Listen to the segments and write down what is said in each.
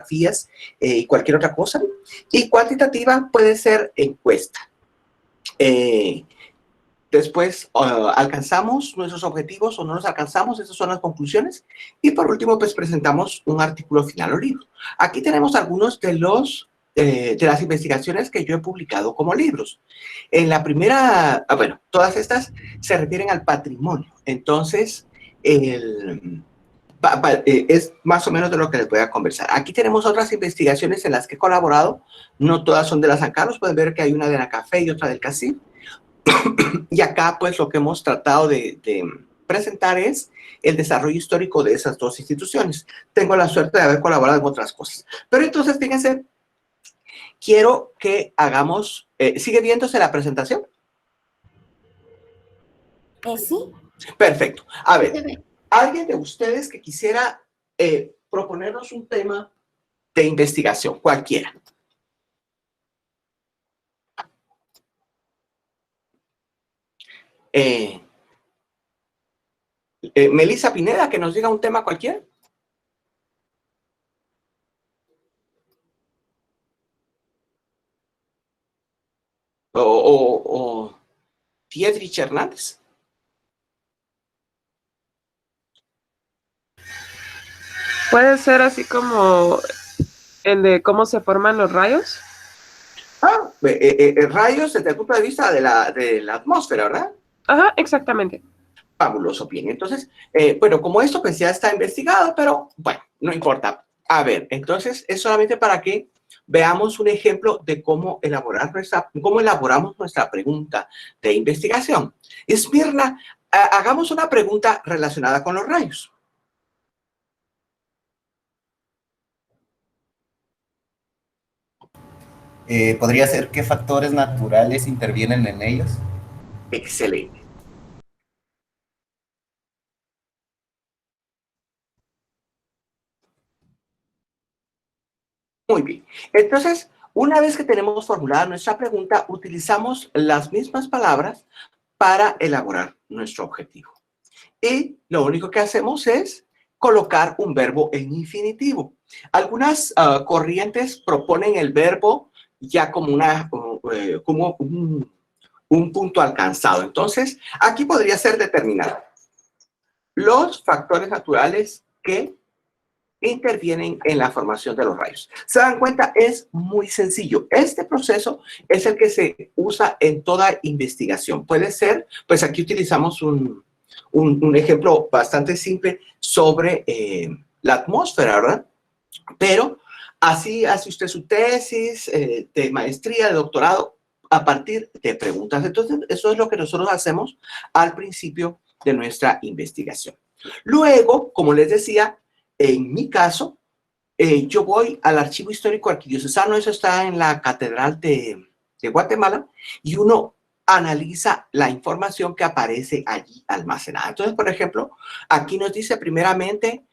fotografías y cualquier otra cosa. Y cuantitativa puede ser encuesta. Después, ¿alcanzamos nuestros objetivos o no los alcanzamos? Esas son las conclusiones. Y por último, pues presentamos un artículo final o libro. Aquí tenemos algunos de las investigaciones que yo he publicado como libros. En la primera, bueno, todas estas se refieren al patrimonio. Entonces, es más o menos de lo que les voy a conversar. Aquí tenemos otras investigaciones en las que he colaborado. No todas son de la San Carlos. Pueden ver que hay una de la Café y otra del CACIF. Y acá, pues, lo que hemos tratado de presentar es el desarrollo histórico de esas dos instituciones. Tengo la suerte de haber colaborado en otras cosas. Pero entonces, fíjense, quiero que hagamos... ¿sigue viéndose la presentación? Sí. Perfecto. A ver, ¿alguien de ustedes que quisiera proponernos un tema de investigación, cualquiera? Melissa Pineda, que nos diga un tema cualquiera. O Dietrich Hernández. Puede ser así como el de cómo se forman los rayos. Rayos desde el punto de vista de la atmósfera, ¿verdad? Ajá, exactamente. Fabuloso, bien. Entonces, bueno, como esto pues ya está investigado, pero bueno, no importa. A ver, entonces es solamente para que veamos un ejemplo de cómo elaboramos nuestra pregunta de investigación. Esmirna, hagamos una pregunta relacionada con los rayos. ¿Podría ser qué factores naturales intervienen en ellos? Excelente. Muy bien. Entonces, una vez que tenemos formulada nuestra pregunta, utilizamos las mismas palabras para elaborar nuestro objetivo. Y lo único que hacemos es colocar un verbo en infinitivo. Algunas corrientes proponen el verbo ya como un punto alcanzado. Entonces, aquí podría ser determinado. Los factores naturales que intervienen en la formación de los rayos. ¿Se dan cuenta? Es muy sencillo. Este proceso es el que se usa en toda investigación. Puede ser, pues aquí utilizamos un ejemplo bastante simple sobre la atmósfera, ¿verdad? Pero así hace usted su tesis de maestría, de doctorado, a partir de preguntas. Entonces, eso es lo que nosotros hacemos al principio de nuestra investigación. Luego, como les decía, en mi caso, yo voy al Archivo Histórico Arquidiocesano, eso está en la Catedral de Guatemala, y uno analiza la información que aparece allí almacenada. Entonces, por ejemplo, aquí nos dice primeramente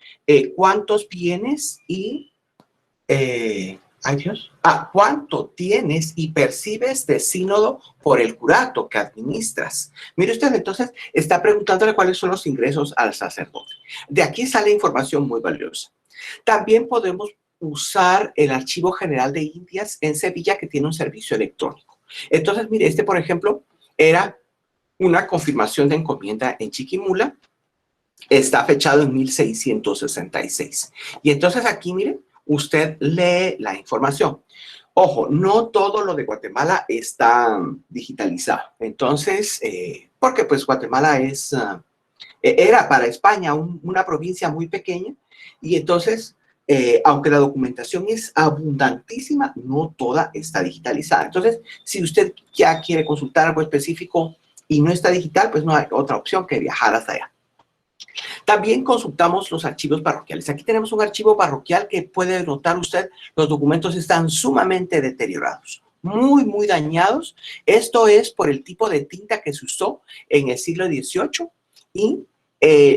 cuántos bienes y ¿cuánto tienes y percibes de sínodo por el curato que administras? Mire usted, entonces está preguntándole cuáles son los ingresos al sacerdote. De aquí sale información muy valiosa. También podemos usar el Archivo General de Indias en Sevilla, que tiene un servicio electrónico. Entonces, mire, este, por ejemplo, era una confirmación de encomienda en Chiquimula. Está fechado en 1666. Y entonces aquí, mire, usted lee la información. Ojo, no todo lo de Guatemala está digitalizado. Entonces, porque pues Guatemala era para España una provincia muy pequeña y entonces, aunque la documentación es abundantísima, no toda está digitalizada. Entonces, si usted ya quiere consultar algo específico y no está digital, pues no hay otra opción que viajar hasta allá. También consultamos los archivos parroquiales. Aquí tenemos un archivo parroquial que puede notar usted, los documentos están sumamente deteriorados, muy dañados. Esto es por el tipo de tinta que se usó en el siglo XVIII y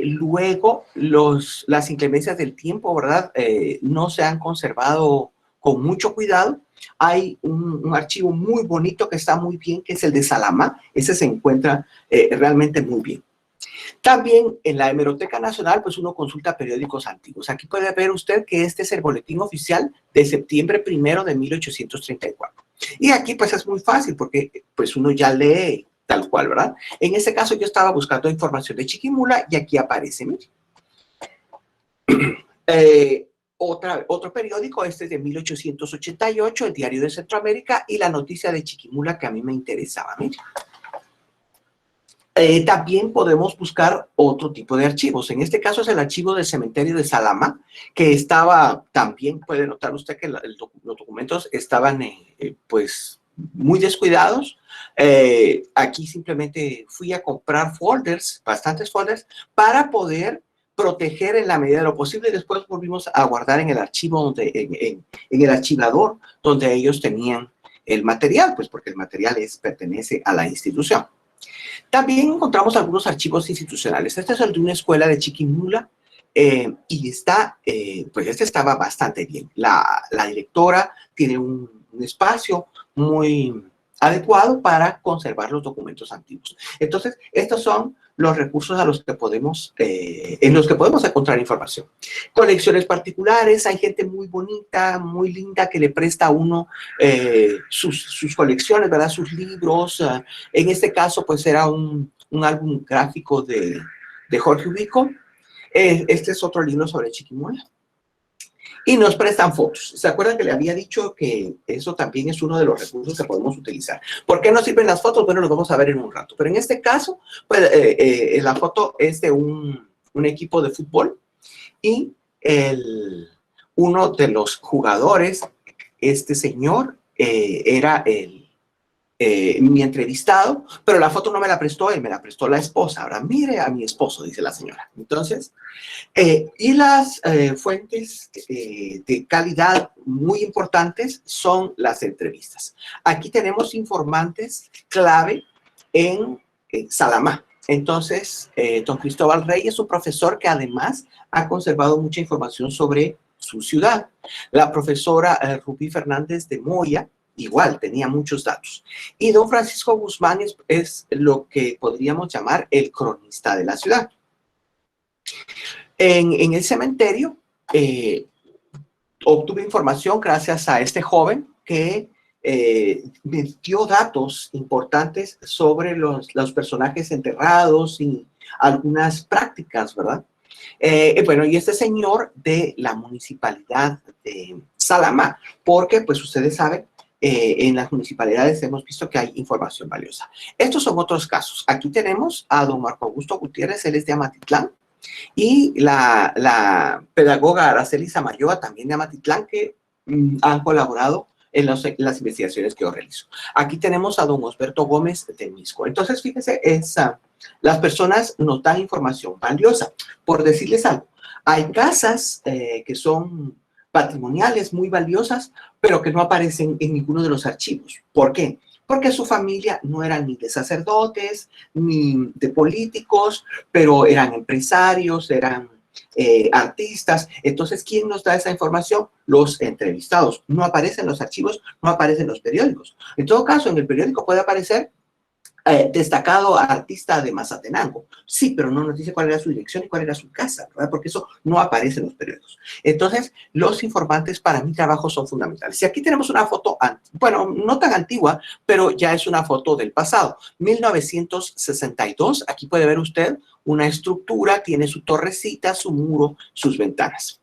luego las inclemencias del tiempo, ¿verdad? No se han conservado con mucho cuidado. Hay un archivo muy bonito que está muy bien, que es el de Salamá. Ese se encuentra realmente muy bien. También en la Hemeroteca Nacional, pues uno consulta periódicos antiguos. Aquí puede ver usted que este es el boletín oficial de septiembre 1 de 1834. Y aquí pues es muy fácil porque pues uno ya lee tal cual, ¿verdad? En este caso yo estaba buscando información de Chiquimula y aquí aparece, mire. Otro periódico, este es de 1888, el Diario de Centroamérica, y la noticia de Chiquimula que a mí me interesaba, mire. También podemos buscar otro tipo de archivos. En este caso es el archivo del cementerio de Salamá, que estaba, también puede notar usted que los documentos estaban pues muy descuidados. Aquí simplemente fui a comprar folders, bastantes folders, para poder proteger en la medida de lo posible, y después volvimos a guardar en el archivo, en el archivador donde ellos tenían el material, pues porque el material pertenece a la institución. También encontramos algunos archivos institucionales. Este es el de una escuela de Chiquimula y está, pues este estaba bastante bien. La directora tiene un espacio muy adecuado para conservar los documentos antiguos. Entonces, estos son los recursos a los que podemos, en los que podemos encontrar información. Colecciones particulares, hay gente muy bonita, muy linda que le presta a uno sus colecciones, ¿verdad? Sus libros. En este caso, pues era un álbum gráfico de Jorge Ubico. Este es otro libro sobre Chiquimula. Y nos prestan fotos. ¿Se acuerdan que le había dicho que eso también es uno de los recursos que podemos utilizar? ¿Por qué no sirven las fotos? Bueno, los vamos a ver en un rato. Pero en este caso, pues, la foto es de un equipo de fútbol y uno de los jugadores, este señor, era mi entrevistado, pero la foto no me la prestó él, me la prestó la esposa. Ahora, mire a mi esposo, dice la señora. Entonces, y las fuentes de calidad muy importantes son las entrevistas. Aquí tenemos informantes clave en Salamá. Entonces, don Cristóbal Rey es un profesor que además ha conservado mucha información sobre su ciudad. La profesora Rubí Fernández de Moya, igual, tenía muchos datos. Y don Francisco Guzmán es lo que podríamos llamar el cronista de la ciudad. En el cementerio obtuve información gracias a este joven que me dio datos importantes sobre los personajes enterrados y algunas prácticas, ¿verdad? Bueno, y este señor de la municipalidad de Salamá, porque pues ustedes saben, en las municipalidades hemos visto que hay información valiosa. Estos son otros casos. Aquí tenemos a don Marco Augusto Gutiérrez, él es de Amatitlán, y la pedagoga Araceli Samayoa, también de Amatitlán, que han colaborado en las investigaciones que yo realizo. Aquí tenemos a don Osberto Gómez de Misco. Entonces, fíjense, las personas nos dan información valiosa. Por decirles algo, hay casas que son patrimoniales muy valiosas, pero que no aparecen en ninguno de los archivos. ¿Por qué? Porque su familia no eran ni de sacerdotes, ni de políticos, pero eran empresarios, eran artistas. Entonces, ¿quién nos da esa información? Los entrevistados. No aparecen los archivos, no aparecen los periódicos. En todo caso, en el periódico puede aparecer destacado artista de Mazatenango. Sí, pero no nos dice cuál era su dirección y cuál era su casa, ¿verdad? Porque eso no aparece en los periódicos. Entonces, los informantes para mi trabajo son fundamentales. Y aquí tenemos una foto, bueno, no tan antigua, pero ya es una foto del pasado. 1962, aquí puede ver usted una estructura, tiene su torrecita, su muro, sus ventanas.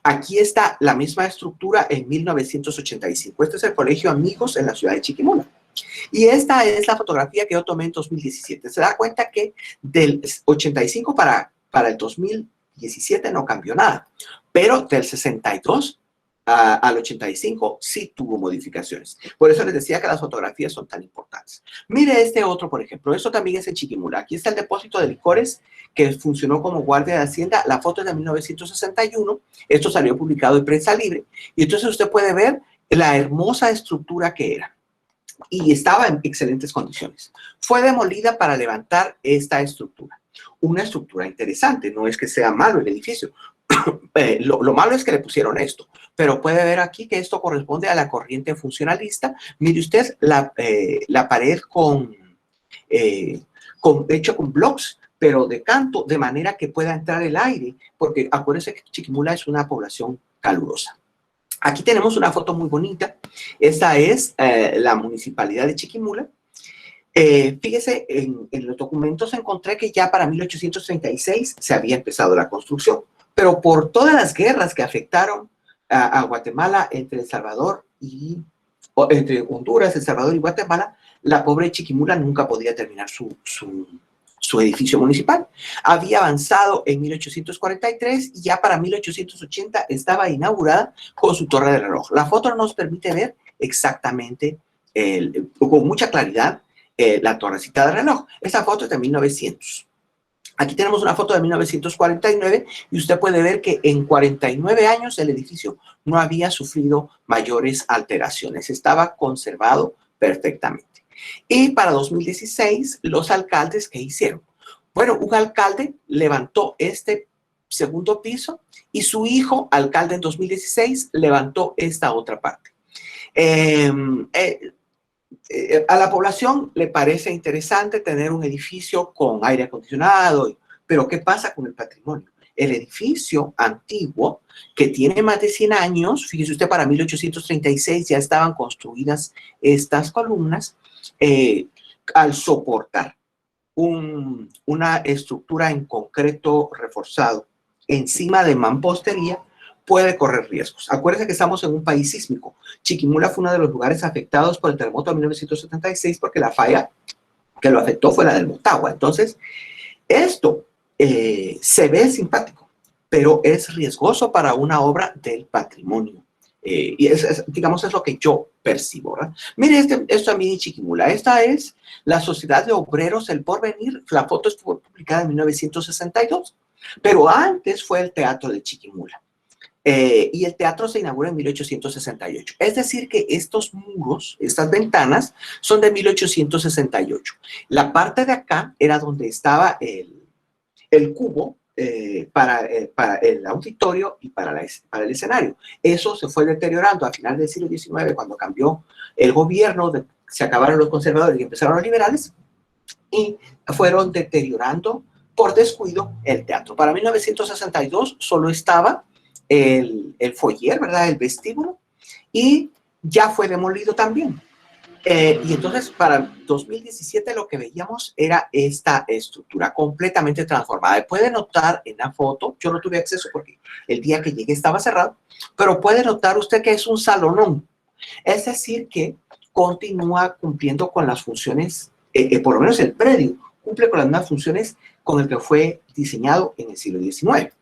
Aquí está la misma estructura en 1985. Este es el Colegio Amigos en la ciudad de Chiquimula. Y esta es la fotografía que yo tomé en 2017. Se da cuenta que del 85 para el 2017 no cambió nada, pero del 62 al 85 sí tuvo modificaciones. Por eso les decía que las fotografías son tan importantes. Mire este otro, por ejemplo. Esto también es en Chiquimula. Aquí está el depósito de licores que funcionó como guardia de Hacienda. La foto es de 1961. Esto salió publicado en Prensa Libre. Y entonces usted puede ver la hermosa estructura que era. Y estaba en excelentes condiciones. Fue demolida para levantar esta estructura. Una estructura interesante, no es que sea malo el edificio. Lo malo es que le pusieron esto, pero puede ver aquí que esto corresponde a la corriente funcionalista. Mire usted la pared hecho con blocks, pero de canto, de manera que pueda entrar el aire, porque acuérdense que Chiquimula es una población calurosa. Aquí tenemos una foto muy bonita. Esta es la municipalidad de Chiquimula. Fíjese, en los documentos encontré que ya para 1836 se había empezado la construcción, pero por todas las guerras que afectaron a Guatemala entre El Salvador y entre Honduras, El Salvador y Guatemala, la pobre Chiquimula nunca podía terminar su edificio municipal. Había avanzado en 1843 y ya para 1880 estaba inaugurada con su torre de reloj. La foto nos permite ver exactamente, con mucha claridad, la torrecita de reloj. Esta foto es de 1900. Aquí tenemos una foto de 1949 y usted puede ver que en 49 años el edificio no había sufrido mayores alteraciones. Estaba conservado perfectamente. Y para 2016, los alcaldes, ¿qué hicieron? Bueno, un alcalde levantó este segundo piso y su hijo, alcalde en 2016, levantó esta otra parte. A la población le parece interesante tener un edificio con aire acondicionado, pero ¿qué pasa con el patrimonio? El edificio antiguo, que tiene más de 100 años, fíjese usted, para 1836 ya estaban construidas estas columnas, al soportar una estructura en concreto reforzado encima de mampostería, puede correr riesgos. Acuérdense que estamos en un país sísmico. Chiquimula fue uno de los lugares afectados por el terremoto de 1976 porque la falla que lo afectó fue la del Motagua. Entonces, esto se ve simpático, pero es riesgoso para una obra del patrimonio. Y digamos, es lo que yo percibo, ¿verdad? Mire, esto también en Chiquimula. Esta es la Sociedad de Obreros El Porvenir. La foto estuvo publicada en 1962, pero antes fue el Teatro de Chiquimula. Y el teatro se inaugura en 1868. Es decir que estos muros, estas ventanas, son de 1868. La parte de acá era donde estaba el cubo para el auditorio y para el escenario. Eso se fue deteriorando a final del siglo XIX cuando cambió el gobierno, se acabaron los conservadores y empezaron los liberales y fueron deteriorando por descuido el teatro. Para 1962 solo estaba el foyer, ¿verdad? El vestíbulo, y ya fue demolido también. Y entonces para 2017 lo que veíamos era esta estructura completamente transformada. Puede notar en la foto, yo no tuve acceso porque el día que llegué estaba cerrado, pero puede notar usted que es un salonón. Es decir que continúa cumpliendo con las funciones, por lo menos el predio cumple con las mismas funciones con el que fue diseñado en el siglo XIX.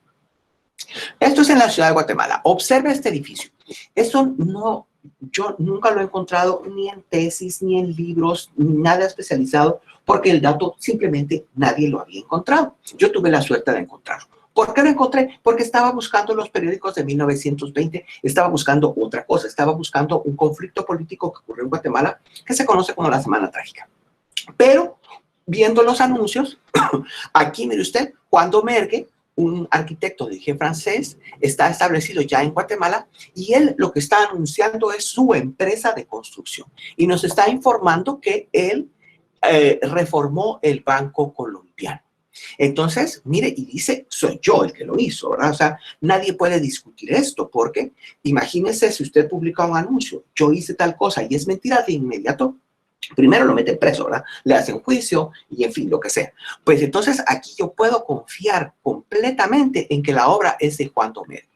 Esto es en la ciudad de Guatemala. Observe este edificio. Esto no, yo nunca lo he encontrado ni en tesis, ni en libros, ni nada especializado, porque el dato simplemente nadie lo había encontrado. Yo tuve la suerte de encontrarlo. ¿Por qué lo encontré? Porque estaba buscando los periódicos de 1920, estaba buscando otra cosa, estaba buscando un conflicto político que ocurrió en Guatemala, que se conoce como la Semana Trágica. Pero, viendo los anuncios, aquí mire usted, Juan Domergue, un arquitecto de origen francés, está establecido ya en Guatemala y él lo que está anunciando es su empresa de construcción y nos está informando que él reformó el Banco Colombiano. Entonces, mire, y dice, soy yo el que lo hizo, ¿verdad? O sea, nadie puede discutir esto porque imagínese si usted publica un anuncio, yo hice tal cosa y es mentira, de inmediato primero lo meten preso, ¿verdad? Le hacen juicio y en fin, lo que sea. Pues entonces aquí yo puedo confiar completamente en que la obra es de Juan Domergue.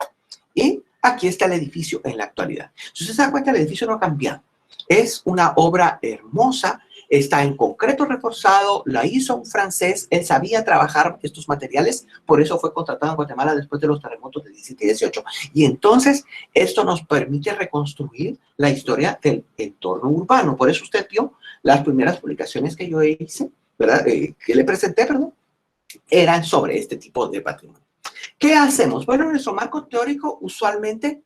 Y aquí está el edificio en la actualidad. Si usted se da cuenta, el edificio no ha cambiado. Es una obra hermosa, está en concreto reforzado, la hizo un francés, él sabía trabajar estos materiales, por eso fue contratado en Guatemala después de los terremotos de 17 y 18. Y entonces esto nos permite reconstruir la historia del entorno urbano. Por eso usted vio las primeras publicaciones que yo hice, ¿verdad? Que le presenté, perdón, eran sobre este tipo de patrimonio. ¿Qué hacemos? Bueno, nuestro marco teórico usualmente...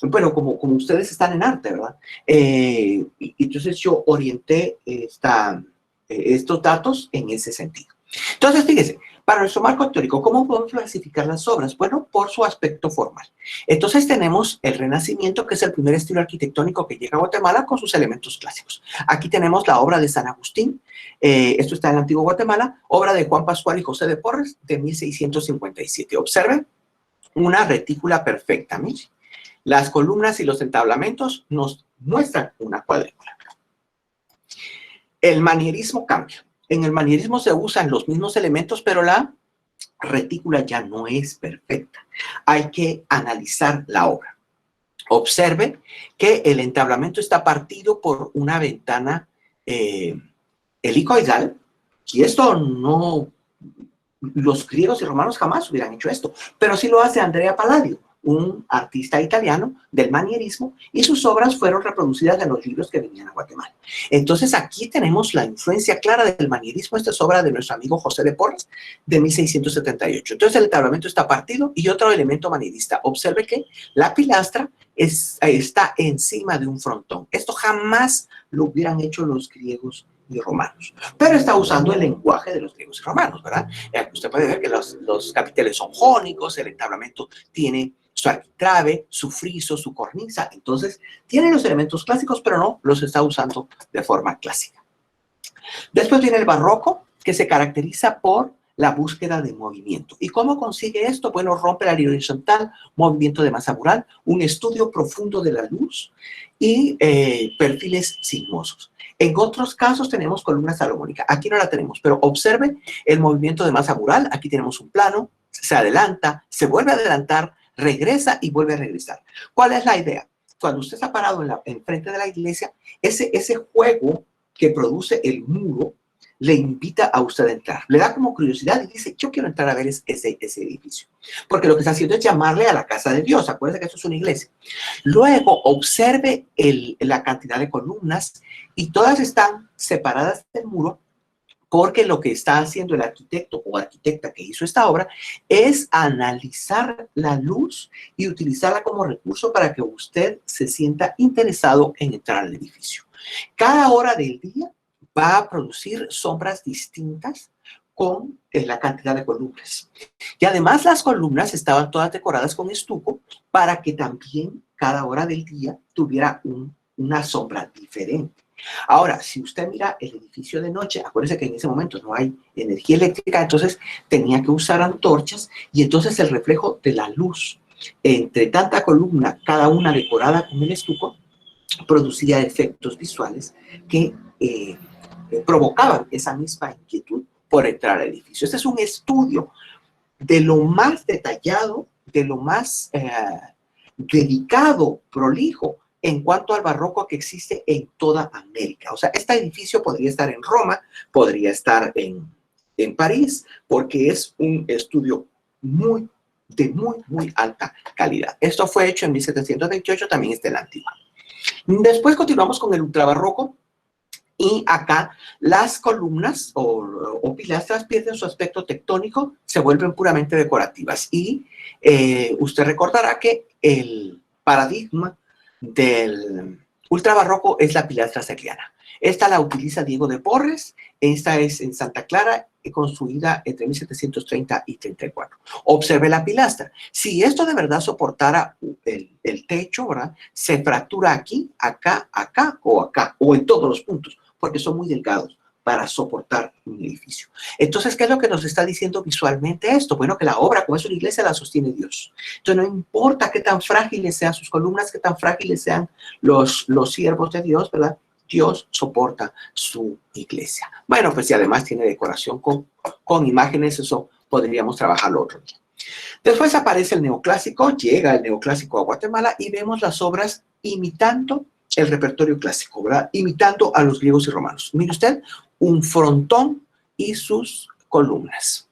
bueno, como ustedes están en arte, ¿verdad? Entonces yo orienté estos datos en ese sentido. Entonces, fíjese, Para nuestro marco teórico, ¿cómo podemos clasificar las obras? Bueno, por su aspecto formal. Entonces tenemos el Renacimiento, que es el primer estilo arquitectónico que llega a Guatemala con sus elementos clásicos. Aquí tenemos la obra de San Agustín, esto está en el Antiguo Guatemala, obra de Juan Pascual y José de Porres, de 1657. Observen una retícula perfecta, miren. Las columnas y los entablamentos nos muestran una cuadrícula. El manierismo cambia. En el manierismo se usan los mismos elementos, pero la retícula ya no es perfecta. Hay que analizar la obra. Observe que el entablamento está partido por una ventana helicoidal, y esto no, los griegos y romanos jamás hubieran hecho esto, pero sí lo hace Andrea Palladio, un artista italiano del manierismo, y sus obras fueron reproducidas en los libros que venían a Guatemala. Entonces aquí tenemos la influencia clara del manierismo. Esta es obra de nuestro amigo José de Porres, de 1678. Entonces el entablamento está partido, y otro elemento manierista. Observe que la pilastra está encima de un frontón. Esto jamás lo hubieran hecho los griegos y romanos, pero está usando el lenguaje de los griegos y romanos, ¿verdad? Usted puede ver que los capiteles son jónicos, el entablamento tiene su arquitrabe, su friso, su cornisa. Entonces tiene los elementos clásicos, pero no los está usando de forma clásica. Después viene el barroco, que se caracteriza por la búsqueda de movimiento. ¿Y cómo consigue esto? Bueno, rompe la línea horizontal, movimiento de masa mural, un estudio profundo de la luz y perfiles sinuosos. En otros casos tenemos columna salomónica. Aquí no la tenemos, pero observen el movimiento de masa mural. Aquí tenemos un plano, se adelanta, se vuelve a adelantar, regresa y vuelve a regresar. ¿Cuál es la idea? Cuando usted está parado en frente de la iglesia, ese juego que produce el muro le invita a usted a entrar. Le da como curiosidad y dice, yo quiero entrar a ver ese edificio. Porque lo que está haciendo es llamarle a la casa de Dios. Acuérdense que esto es una iglesia. Luego, observe la cantidad de columnas, y todas están separadas del muro, porque lo que está haciendo el arquitecto o arquitecta que hizo esta obra es analizar la luz y utilizarla como recurso para que usted se sienta interesado en entrar al edificio. Cada hora del día va a producir sombras distintas con la cantidad de columnas. Y además las columnas estaban todas decoradas con estuco para que también cada hora del día tuviera una sombra diferente. Ahora, si usted mira el edificio de noche, acuérdese que en ese momento no hay energía eléctrica, entonces tenía que usar antorchas, y entonces el reflejo de la luz entre tanta columna, cada una decorada con el estuco, producía efectos visuales que provocaban esa misma inquietud por entrar al edificio. Este es un estudio de lo más detallado, de lo más dedicado, prolijo, en cuanto al barroco que existe en toda América. O sea, este edificio podría estar en Roma, podría estar en París, porque es un estudio de muy alta calidad. Esto fue hecho en 1728, también está en la antigua. Después continuamos con el ultrabarroco, y acá las columnas o pilastras pierden su aspecto tectónico, se vuelven puramente decorativas. Y usted recordará que el paradigma del ultrabarroco es la pilastra serliana. Esta la utiliza Diego de Porres. Esta es en Santa Clara, construida entre 1730 y 34. Observe la pilastra. Si esto de verdad soportara el techo, ¿verdad?, se fractura aquí, acá, acá, o en todos los puntos, porque son muy delgados para soportar un edificio. Entonces, ¿qué es lo que nos está diciendo visualmente esto? Bueno, que la obra, como es una iglesia, la sostiene Dios. Entonces, no importa qué tan frágiles sean sus columnas, qué tan frágiles sean los siervos de Dios, ¿verdad? Dios soporta su iglesia. Bueno, pues si además tiene decoración con imágenes, eso podríamos trabajarlo otro día. Después aparece el neoclásico, llega el neoclásico a Guatemala y vemos las obras imitando el repertorio clásico, ¿verdad? Imitando a los griegos y romanos. Mire usted, un frontón y sus columnas.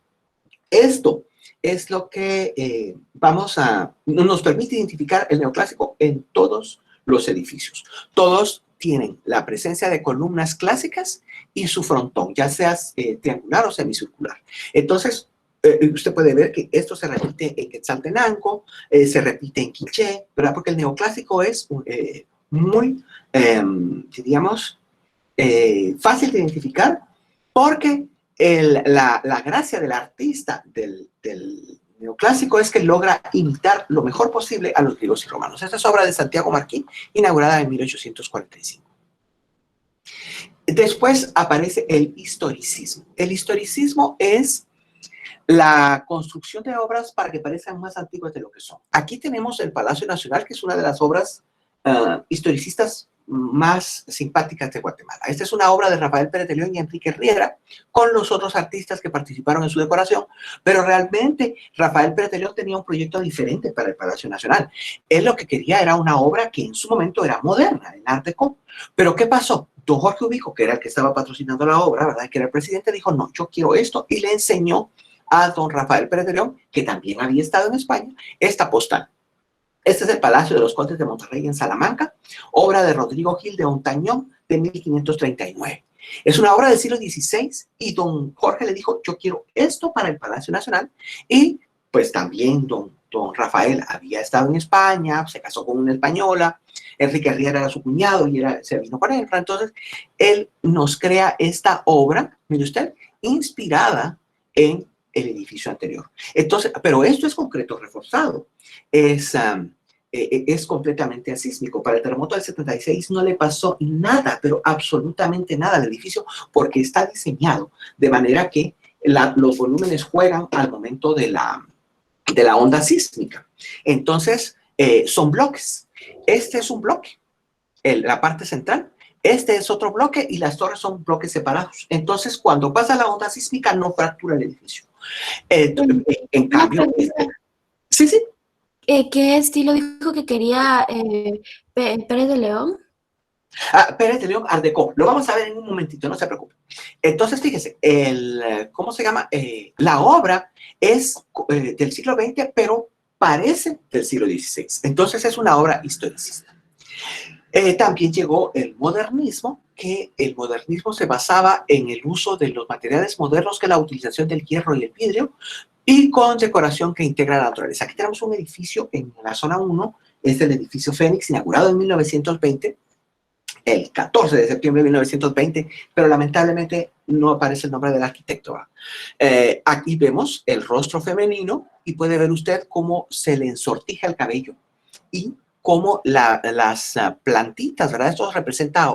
Esto es lo que nos permite identificar el neoclásico en todos los edificios. Todos tienen la presencia de columnas clásicas y su frontón, ya sea triangular o semicircular. Entonces, usted puede ver que esto se repite en Quetzaltenango, se repite en Quiché, ¿verdad? Porque el neoclásico es muy, diríamos, fácil de identificar, porque la gracia del artista del neoclásico es que logra imitar lo mejor posible a los griegos y romanos. Esta es obra de Santiago Marquín, inaugurada en 1845. Después aparece el historicismo. El historicismo es la construcción de obras para que parezcan más antiguas de lo que son. Aquí tenemos el Palacio Nacional, que es una de las obras historicistas más simpáticas de Guatemala. Esta es una obra de Rafael Pérez de León y Enrique Riera, con los otros artistas que participaron en su decoración, pero realmente Rafael Pérez de León tenía un proyecto diferente para el Palacio Nacional. Él lo que quería era una obra que en su momento era moderna, en Art Deco. Pero ¿qué pasó? Don Jorge Ubico, que era el que estaba patrocinando la obra, ¿verdad?, que era el presidente, dijo, no, yo quiero esto, y le enseñó a don Rafael Pérez de León, que también había estado en España, esta postal. Este es el Palacio de los Condes de Monterrey en Salamanca, obra de Rodrigo Gil de Ontañón de 1539. Es una obra del siglo XVI y don Jorge le dijo, yo quiero esto para el Palacio Nacional. Y pues también don Rafael había estado en España, se casó con una española, Enrique Riera era su cuñado y se vino para él. Entonces, él nos crea esta obra, mire usted, inspirada en el edificio anterior. Entonces, pero esto es concreto reforzado. Es completamente asísmico. Para el terremoto del 76 no le pasó nada, pero absolutamente nada al edificio, porque está diseñado de manera que los volúmenes juegan al momento de la onda sísmica. Entonces, son bloques. Este es un bloque, la parte central. Este es otro bloque y las torres son bloques separados. Entonces, cuando pasa la onda sísmica, no fractura el edificio. En cambio, sí. ¿Qué estilo dijo que quería Pérez de León? Pérez de León, Art Deco. Lo vamos a ver en un momentito, no se preocupe. Entonces, fíjese, ¿cómo se llama? La obra es del siglo XX, pero parece del siglo XVI. Entonces, es una obra historicista. También llegó el modernismo, que el modernismo se basaba en el uso de los materiales modernos, que es la utilización del hierro y el vidrio, y con decoración que integra la naturaleza. Aquí tenemos un edificio en la zona 1, es el edificio Fénix, inaugurado en 1920, el 14 de septiembre de 1920, pero lamentablemente no aparece el nombre del arquitecto. Aquí vemos el rostro femenino y puede ver usted cómo se le ensortija el cabello y cómo las plantitas, ¿verdad? Esto representa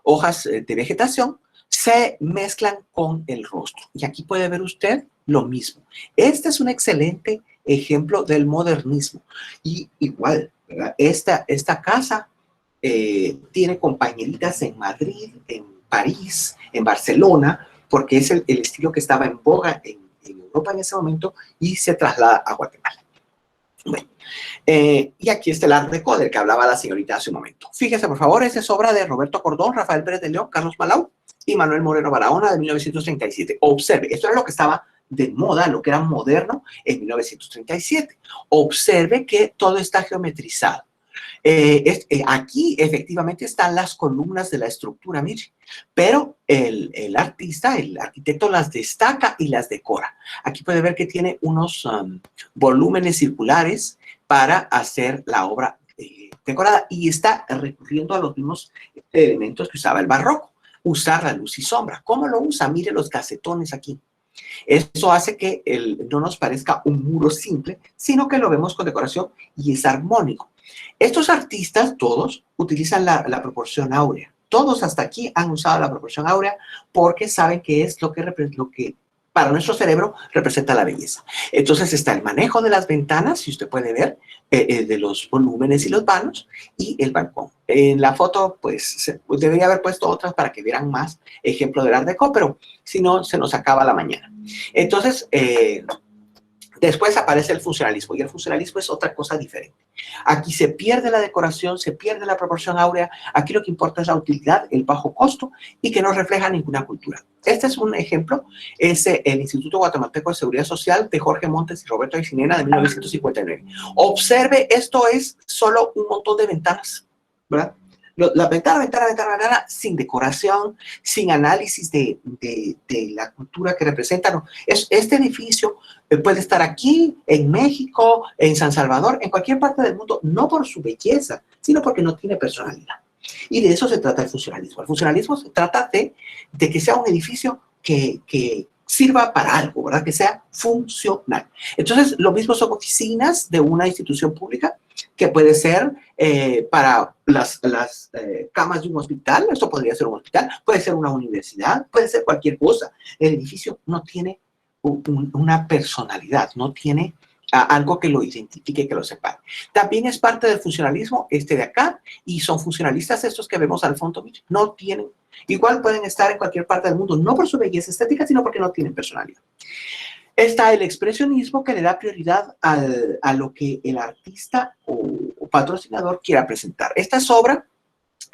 hojas de vegetación, se mezclan con el rostro. Y aquí puede ver usted lo mismo. Este es un excelente ejemplo del modernismo. Y igual, ¿verdad? Esta casa tiene compañeritas en Madrid, en París, en Barcelona, porque es el estilo que estaba en boga en Europa en ese momento y se traslada a Guatemala. Bueno, y aquí está el Art Deco del que hablaba la señorita hace un momento. Fíjese, por favor, esta es obra de Roberto Cordón, Rafael Pérez de León, Carlos Malau y Manuel Moreno Barahona de 1937. Observe, esto era lo que estaba de moda, lo que era moderno en 1937. Observe que todo está geometrizado. Aquí efectivamente están las columnas de la estructura, mire, pero el artista, el arquitecto las destaca y las decora. Aquí puede ver que tiene unos volúmenes circulares para hacer la obra decorada y está recurriendo a los mismos elementos que usaba el barroco, usar la luz y sombra. ¿Cómo lo usa? Mire los casetones aquí. Eso hace que no nos parezca un muro simple, sino que lo vemos con decoración y es armónico. Estos artistas, todos, utilizan la proporción áurea. Todos hasta aquí han usado la proporción áurea porque saben que es lo que para nuestro cerebro representa la belleza. Entonces está el manejo de las ventanas, si usted puede ver, de los volúmenes y los vanos, y el balcón. En la foto, pues, debería haber puesto otras para que vieran más ejemplo del Art Deco, pero si no, se nos acaba la mañana. Entonces, después aparece el funcionalismo, y el funcionalismo es otra cosa diferente. Aquí se pierde la decoración, se pierde la proporción áurea. Aquí lo que importa es la utilidad, el bajo costo y que no refleja ninguna cultura. Este es un ejemplo, es el Instituto Guatemalteco de Seguridad Social de Jorge Montes y Roberto Aycinena de 1959. Observe, esto es solo un montón de ventanas, ¿verdad? La ventana, sin decoración, sin análisis de la cultura que representa. No. Este edificio puede estar aquí, en México, en San Salvador, en cualquier parte del mundo, no por su belleza, sino porque no tiene personalidad. Y de eso se trata el funcionalismo. El funcionalismo se trata de que sea un edificio que sirva para algo, ¿verdad? Que sea funcional. Entonces, lo mismo son oficinas de una institución pública, que puede ser para las camas de un hospital. Esto podría ser un hospital, puede ser una universidad, puede ser cualquier cosa. El edificio no tiene una personalidad, no tiene algo que lo identifique, que lo separe. También es parte del funcionalismo este de acá, y son funcionalistas estos que vemos al fondo, no tienen, igual pueden estar en cualquier parte del mundo, no por su belleza estética, sino porque no tienen personalidad. Está el expresionismo, que le da prioridad a lo que el artista o patrocinador quiera presentar. Esta es obra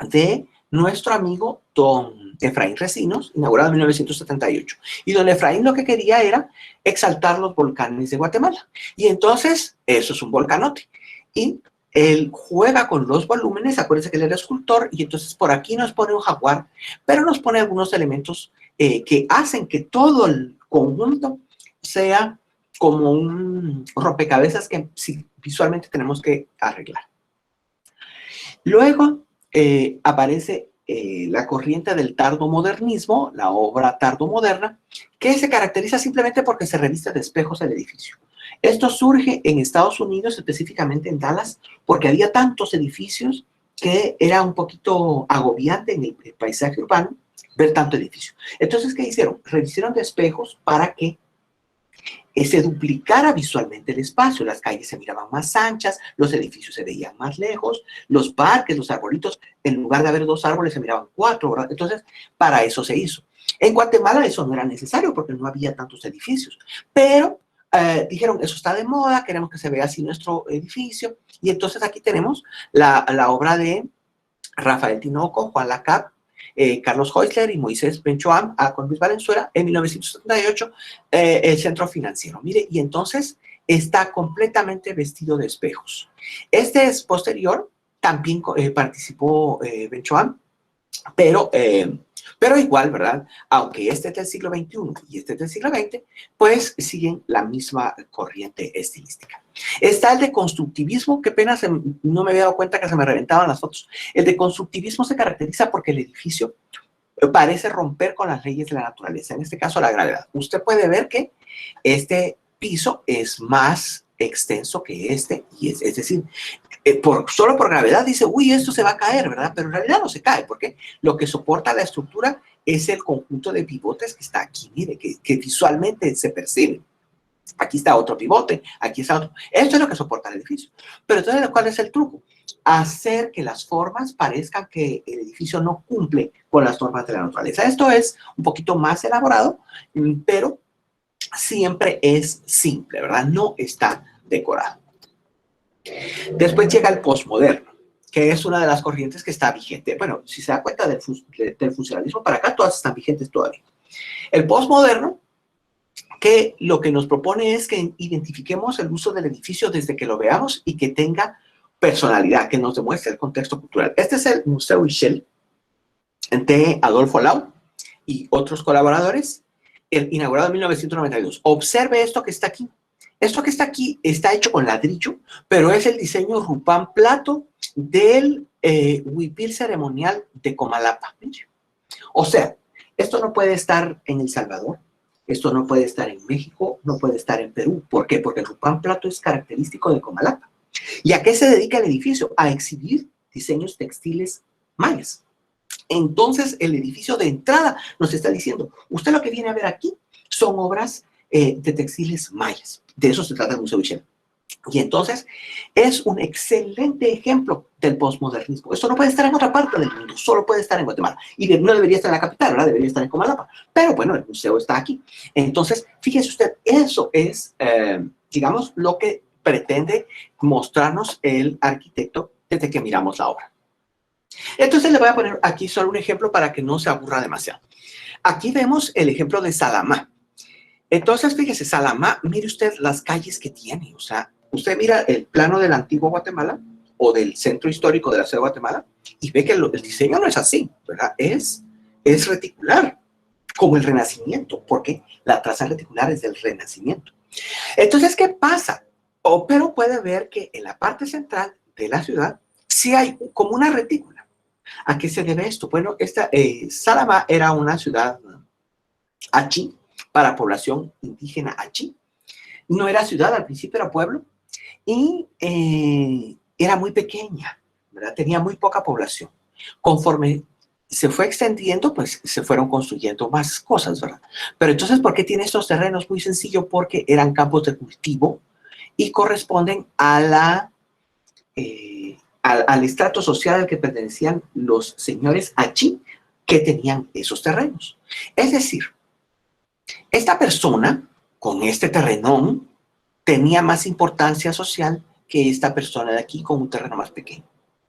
de nuestro amigo don Efraín Recinos, inaugurado en 1978. Y don Efraín lo que quería era exaltar los volcanes de Guatemala. Y entonces, eso es un volcanote. Y él juega con los volúmenes, acuérdense que él era escultor, y entonces por aquí nos pone un jaguar, pero nos pone algunos elementos que hacen que todo el conjunto sea como un rompecabezas que sí, visualmente tenemos que arreglar. Luego aparece la corriente del tardomodernismo, la obra tardomoderna, que se caracteriza simplemente porque se reviste de espejos el edificio. Esto surge en Estados Unidos, específicamente en Dallas, porque había tantos edificios que era un poquito agobiante en el paisaje urbano ver tanto edificio. Entonces, ¿qué hicieron? Revistieron de espejos para que se duplicara visualmente el espacio, las calles se miraban más anchas, los edificios se veían más lejos, los parques, los arbolitos, en lugar de haber 2 árboles se miraban 4, ¿verdad? Entonces, para eso se hizo. En Guatemala eso no era necesario porque no había tantos edificios, pero dijeron, eso está de moda, queremos que se vea así nuestro edificio, y entonces aquí tenemos la obra de Rafael Tinoco, Juan Lacap, Carlos Heusler y Moisés Benchoam con Luis Valenzuela en 1978, el centro financiero. Mire, y entonces está completamente vestido de espejos. Este es posterior, también participó Benchoam, pero igual, ¿verdad? Aunque este es del siglo XXI y este es del siglo XX, pues siguen la misma corriente estilística. Está el deconstructivismo, qué pena, no me había dado cuenta que se me reventaban las fotos. El deconstructivismo se caracteriza porque el edificio parece romper con las leyes de la naturaleza, en este caso la gravedad. Usted puede ver que este piso es más extenso que este, y es decir, solo por gravedad dice, uy, esto se va a caer, ¿verdad? Pero en realidad no se cae, porque lo que soporta la estructura es el conjunto de pivotes que está aquí, mire, que visualmente se percibe. Aquí está otro pivote, aquí está otro. Esto es lo que soporta el edificio. Pero entonces, ¿cuál es el truco? Hacer que las formas parezcan que el edificio no cumple con las normas de la naturaleza. Esto es un poquito más elaborado, pero siempre es simple, ¿verdad? No está decorado. Después llega el posmoderno, que es una de las corrientes que está vigente. Bueno, si se da cuenta del funcionalismo para acá, todas están vigentes todavía. El posmoderno, que lo que nos propone es que identifiquemos el uso del edificio desde que lo veamos y que tenga personalidad, que nos demuestre el contexto cultural. Este es el Museo Ixchel de Adolfo Lau y otros colaboradores, inaugurado en 1992. Observe esto que está aquí. Esto que está aquí está hecho con ladrillo, pero es el diseño Rupán Plato del huipil ceremonial de Comalapa. O sea, esto no puede estar en El Salvador, esto no puede estar en México, no puede estar en Perú. ¿Por qué? Porque el Rupán Plato es característico de Comalapa. ¿Y a qué se dedica el edificio? A exhibir diseños textiles mayas. Entonces, el edificio de entrada nos está diciendo, usted lo que viene a ver aquí son obras de textiles mayas. De eso se trata el Museo Ixchel. Y entonces es un excelente ejemplo del posmodernismo. Esto no puede estar en otra parte del mundo, solo puede estar en Guatemala. Y no debería estar en la capital, ¿verdad? Debería estar en Comalapa. Pero bueno, el museo está aquí. Entonces, fíjese usted, eso es, digamos, lo que pretende mostrarnos el arquitecto desde que miramos la obra. Entonces le voy a poner aquí solo un ejemplo para que no se aburra demasiado. Aquí vemos el ejemplo de Salamá. Entonces, fíjese, Salamá, mire usted las calles que tiene. O sea, usted mira el plano del antiguo Guatemala o del centro histórico de la ciudad de Guatemala y ve que el diseño no es así, ¿verdad? Es reticular, como el Renacimiento, porque la traza reticular es del Renacimiento. Entonces, ¿qué pasa? Pero puede ver que en la parte central de la ciudad sí hay como una retícula. ¿A qué se debe esto? Bueno, Salamá era una ciudad Achi, para población indígena Achi. No era ciudad, al principio era pueblo, y era muy pequeña, ¿verdad? Tenía muy poca población. Conforme se fue extendiendo, pues se fueron construyendo más cosas, ¿verdad? Pero entonces, ¿por qué tiene estos terrenos? Muy sencillo, porque eran campos de cultivo y corresponden a al estrato social al que pertenecían los señores Achi que tenían esos terrenos. Es decir, esta persona con este terrenón tenía más importancia social que esta persona de aquí con un terreno más pequeño.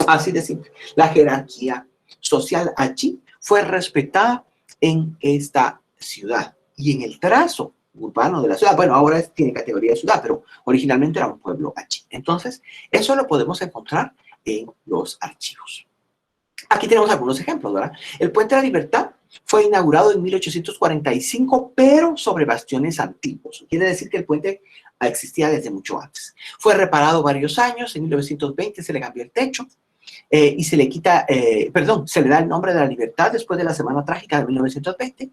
Así de simple. La jerarquía social Achi fue respetada en esta ciudad y en el trazo urbano de la ciudad. Bueno, ahora tiene categoría de ciudad, pero originalmente era un pueblo Achi. Entonces, eso lo podemos encontrar en los archivos. Aquí tenemos algunos ejemplos, ¿verdad? El Puente de la Libertad fue inaugurado en 1845, pero sobre bastiones antiguos. Quiere decir que el puente existía desde mucho antes. Fue reparado varios años, en 1920 se le cambió el techo y se le quita, se le da el nombre de la Libertad después de la Semana Trágica de 1920.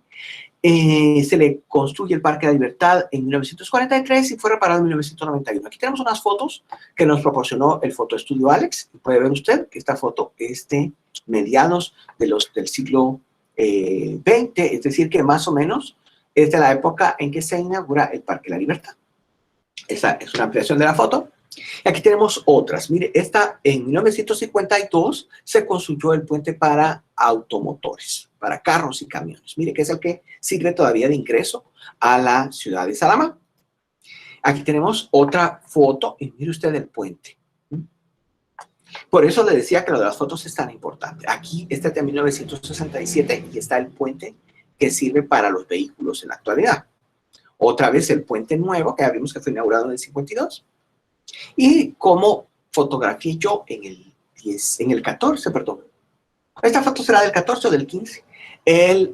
Se le construye el Parque de la Libertad en 1943 y fue reparado en 1991. Aquí tenemos unas fotos que nos proporcionó el fotoestudio Alex. Puede ver usted que esta foto es de mediados del siglo XX, es decir, que más o menos es de la época en que se inaugura el Parque de la Libertad. Esa es una ampliación de la foto. Y aquí tenemos otras. Mire, esta en 1952 se construyó el puente para automotores, para carros y camiones. Mire, que es el que sirve todavía de ingreso a la ciudad de Salamá. Aquí tenemos otra foto y mire usted el puente. Por eso le decía que lo de las fotos es tan importante. Aquí está de 1967 y está el puente que sirve para los vehículos en la actualidad. Otra vez el puente nuevo, que ya vimos que fue inaugurado en el 52. Y como fotografié yo en el 14, perdón. Esta foto será del 14 o del 15. El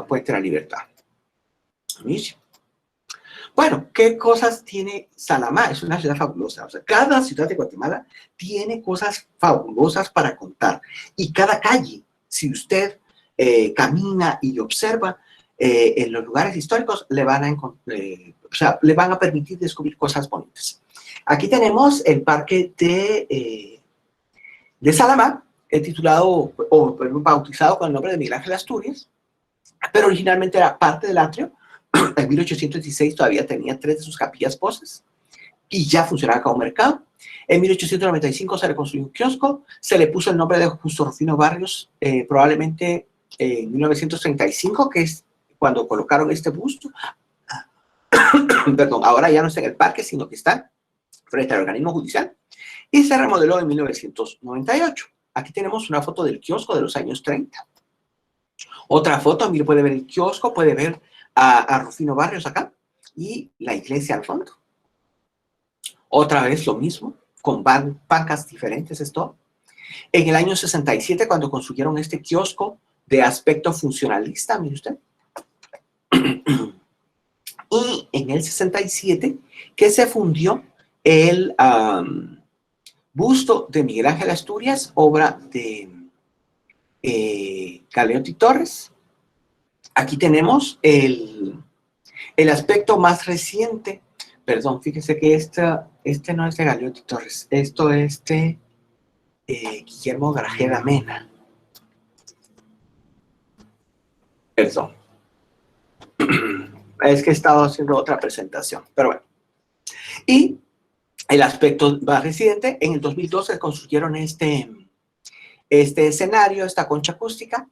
Puente de la Libertad. ¿Miren? Bueno, ¿qué cosas tiene Salamá? Es una ciudad fabulosa. O sea, cada ciudad de Guatemala tiene cosas fabulosas para contar. Y cada calle, si usted camina y observa en los lugares históricos, le van a permitir descubrir cosas bonitas. Aquí tenemos el parque de Salamá, titulado o bautizado con el nombre de Miguel Ángel Asturias, pero originalmente era parte del atrio. En 1816 todavía tenía 3 de sus capillas poses y ya funcionaba como mercado. En 1895 se le construyó un kiosco, se le puso el nombre de Justo Rufino Barrios, probablemente en 1935, que es cuando colocaron este busto. Perdón, ahora ya no está en el parque, sino que está frente al organismo judicial, y se remodeló en 1998. Aquí tenemos una foto del kiosco de los años 30. Otra foto, mire, puede ver el kiosco, puede ver a Rufino Barrios acá, y la iglesia al fondo. Otra vez lo mismo, con bancas diferentes, esto. En el año 67, cuando construyeron este kiosco de aspecto funcionalista, mire usted. Y en el 67, que se fundió el busto de Miguel Ángel Asturias, obra de Galeotti Torres. Aquí tenemos el aspecto más reciente. Perdón, fíjese que este no es de Galeotti Torres. Esto es de Guillermo Grajeda Mena. Perdón. Es que he estado haciendo otra presentación, pero bueno. Y el aspecto más reciente, en el 2012 construyeron este escenario, esta concha acústica.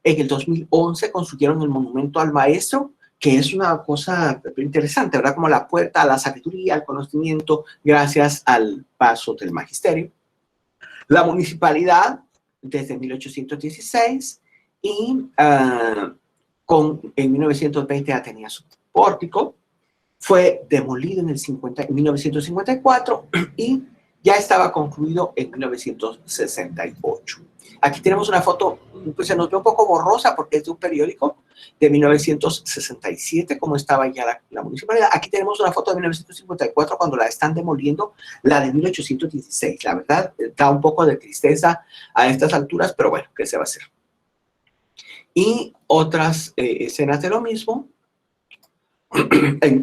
En el 2011 construyeron el monumento al maestro, que es una cosa interesante, ¿verdad? Como la puerta a la sabiduría, al conocimiento, gracias al paso del magisterio. La municipalidad, desde 1816, y en 1920 ya tenía su pórtico. Fue demolido en 1954 y ya estaba concluido en 1968. Aquí tenemos una foto, pues se nos ve un poco borrosa porque es de un periódico de 1967, como estaba ya la municipalidad. Aquí tenemos una foto de 1954 cuando la están demoliendo, la de 1816. La verdad, da un poco de tristeza a estas alturas, pero bueno, ¿qué se va a hacer? Y otras escenas de lo mismo.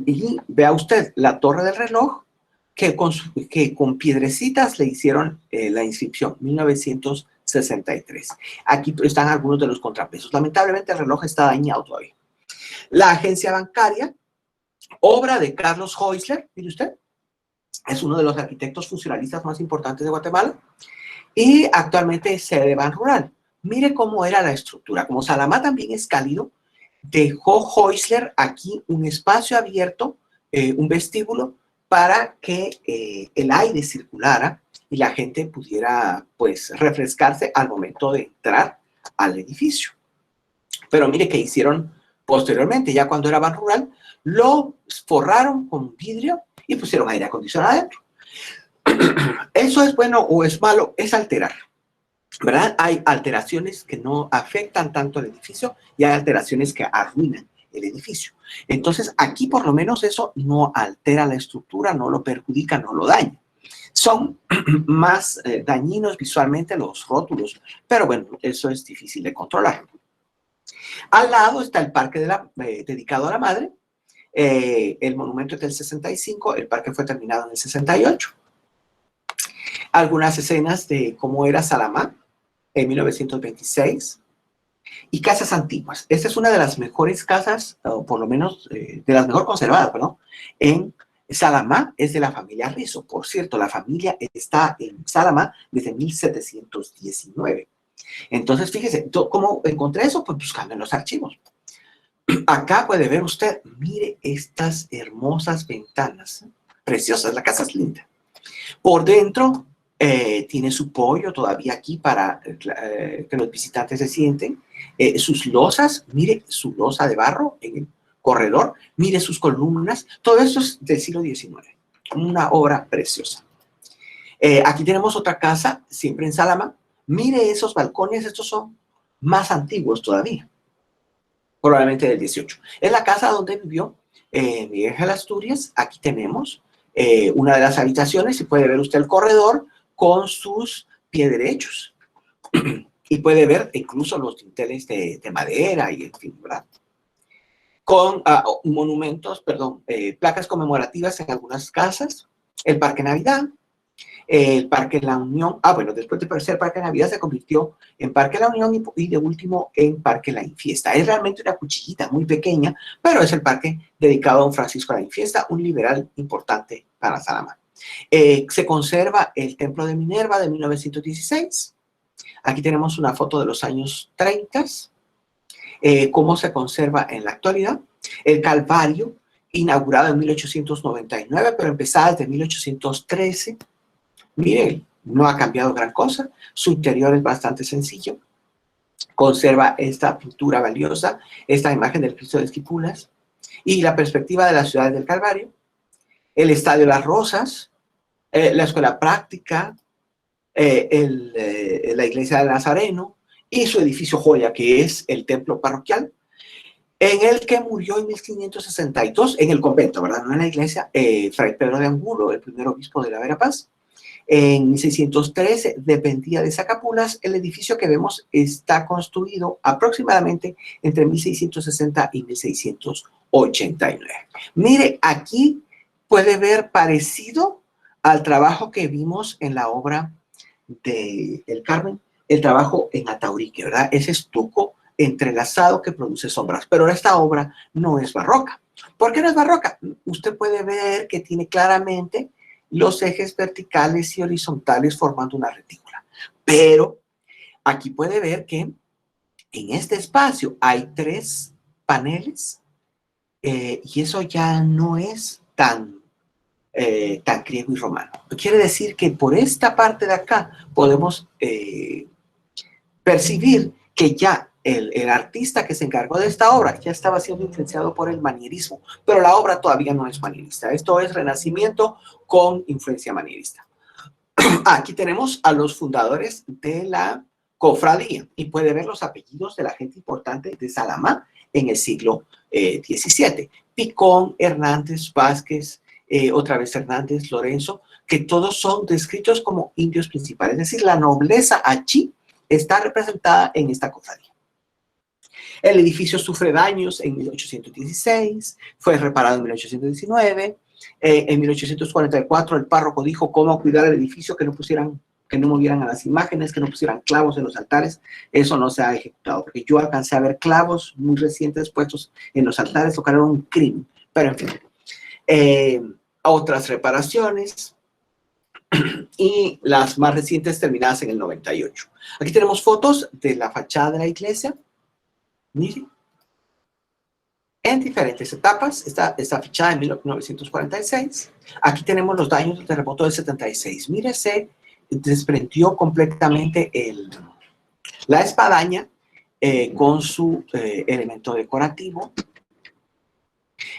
Y vea usted la torre del reloj que con piedrecitas le hicieron la inscripción, 1963. Aquí están algunos de los contrapesos. Lamentablemente el reloj está dañado todavía. La agencia bancaria, obra de Carlos Heusler, mire usted, es uno de los arquitectos funcionalistas más importantes de Guatemala y actualmente es sede de Ban Rural. Mire cómo era la estructura. Como Salamá también es cálido, dejó Heusler aquí un espacio abierto, un vestíbulo, para que el aire circulara y la gente pudiera, pues, refrescarse al momento de entrar al edificio. Pero mire qué hicieron posteriormente, ya cuando era Ban Rural, lo forraron con vidrio y pusieron aire acondicionado adentro. ¿Eso es bueno o es malo? Es alterar, ¿verdad? Hay alteraciones que no afectan tanto al edificio y hay alteraciones que arruinan el edificio. Entonces, aquí por lo menos eso no altera la estructura, no lo perjudica, no lo daña. Son más dañinos visualmente los rótulos, pero bueno, eso es difícil de controlar. Al lado está el parque dedicado a la madre. El monumento es del 65, el parque fue terminado en el 68. Algunas escenas de cómo era Salamá en 1926 y casas antiguas. Esta es una de las mejores casas, o por lo menos de las mejor conservadas, perdón, en Salamá. Es de la familia Rizo. Por cierto, la familia está en Salamá desde 1719. Entonces, fíjese, ¿cómo encontré eso? Pues buscando en los archivos. Acá puede ver usted, mire estas hermosas ventanas, preciosas, la casa es linda. Por dentro tiene su pollo todavía aquí para que los visitantes se sienten. Sus losas, mire su losa de barro en el corredor, mire sus columnas, todo esto es del siglo XIX, una obra preciosa. Aquí tenemos otra casa, siempre en Salamá. Mire esos balcones, estos son más antiguos todavía, probablemente del 18. Es la casa donde vivió Miguel Ángel Asturias. Aquí tenemos una de las habitaciones y puede ver usted el corredor con sus pies derechos. Y puede ver incluso los dinteles de madera y en fin, ¿verdad? Con monumentos, perdón, placas conmemorativas en algunas casas. El Parque Navidad. El Parque La Unión, bueno, después de ser Parque Navidad se convirtió en Parque La Unión y de último en Parque La Infiesta. Es realmente una cuchillita muy pequeña, pero es el parque dedicado a don Francisco La Infiesta, un liberal importante para Salamá. Se conserva el Templo de Minerva de 1916. Aquí tenemos una foto de los años 30, cómo se conserva en la actualidad. El Calvario, inaugurado en 1899, pero empezada desde 1813. Miren, no ha cambiado gran cosa, su interior es bastante sencillo, conserva esta pintura valiosa, esta imagen del Cristo de Esquipulas y la perspectiva de las ciudades del Calvario, el Estadio Las Rosas, la Escuela Práctica, la Iglesia del Nazareno y su edificio joya que es el Templo Parroquial, en el que murió en 1562, en el convento, ¿verdad? No en la iglesia, Fray Pedro de Angulo, el primer obispo de la Verapaz. En 1613 dependía de Zacapulas. El edificio que vemos está construido aproximadamente entre 1660 y 1689. Mire, aquí puede ver parecido al trabajo que vimos en la obra de El Carmen, el trabajo en Ataurique, ¿verdad? Ese estuco entrelazado que produce sombras, pero esta obra no es barroca. ¿Por qué no es barroca? Usted puede ver que tiene claramente los ejes verticales y horizontales formando una retícula. Pero aquí puede ver que en este espacio hay 3 paneles y eso ya no es tan griego y romano. Quiere decir que por esta parte de acá podemos percibir que ya el artista que se encargó de esta obra ya estaba siendo influenciado por el manierismo, pero la obra todavía no es manierista. Esto es Renacimiento con influencia manierista. Aquí tenemos a los fundadores de la cofradía y puede ver los apellidos de la gente importante de Salamá en el siglo XVII. Picón, Hernández, Vázquez, otra vez Hernández, Lorenzo, que todos son descritos como indios principales. Es decir, la nobleza allí está representada en esta cofradía. El edificio sufre daños en 1816, fue reparado en 1819. En 1844 el párroco dijo cómo cuidar el edificio, que no movieran a las imágenes, que no pusieran clavos en los altares. Eso no se ha ejecutado, porque yo alcancé a ver clavos muy recientes puestos en los altares, lo que era un crimen. Pero en fin, otras reparaciones y las más recientes terminadas en el 98. Aquí tenemos fotos de la fachada de la iglesia. Miren, en diferentes etapas. Esta fachada en 1946. Aquí tenemos los daños del terremoto del 76. Mire, se desprendió completamente la espadaña con su elemento decorativo.